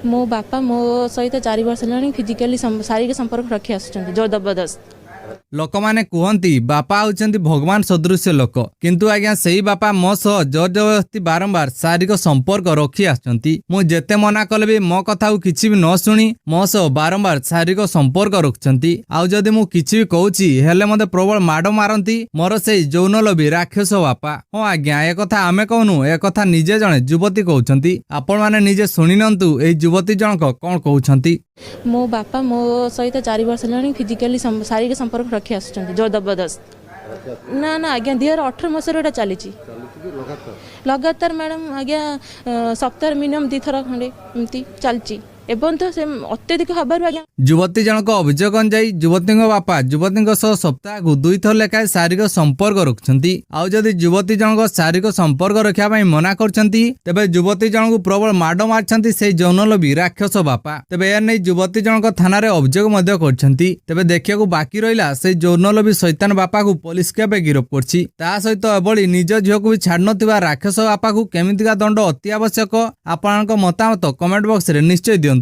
मो बापा मो सहित 4 वर्ष है फिजिकली शारीरिक संपर्क रखी आसुच्चंती जो जबरदस्त। लोक माने कहती बापा होचंती भगवान सदृश लोक किंतु आज्ञा सही बापा मो सह जोर जबरदस्ती बारंबार शारीरिक संपर्क रखी आसुचंती। मु जेते मना कले भी मो कथा किछि भी न सुनी मो सह बारंबार शारीरिक संपर्क रखुचंती। आउ जदि मु किछि भी कहूची हेले मते प्रबल माड मारंती मोर सेई जौन लोभी राक्षस बापा। हां आज्ञा ए कथा आमे कहनु ए कथा निजे जणे युवती कहउचंती। आपण माने निजे सुनि नंतु ए युवती जनक कोन कहउचंती। मो बापा मो सहित 4 वर्ष है फिजिकली शारीरिक संपर्क रखी आसुच्चंती जो जबरदस्त। ना ना आज्ञा 2018 मसीह चली लगातार मैडम आज्ञा सप्ताह मिनिमम 2 थर खंडे एमती चलची एवं तो से अत्यधिक हबार आज्ञा। युवती जनक अभियोग अनुଯାयी युवती बापा युवती सह सप्ताह को 2 थर लेखाएं शारीरिक संपर्क रखुंट। आउ जदि युवती जनक शारीरिक संपर्क रखा मना करछंती तेबे युवती जनक प्रबल माड मारछंती से जौनलोभी राक्षस बापा। तेबे ए नै युवती जनक थाना रे अभियोग मध्य करछंती। तेबे देखियाकू बाकी रहिला से जौनलोभी शैतान बापा को पुलिस केबे गिरफ करछि ता सहित एबळी निज झियोकू भी छाड़ नथिबा राक्षस बापा को केमितिका दंड अति आवश्यक। आपनक मतामत कमेंट बॉक्स रे निश्चय दियंतु।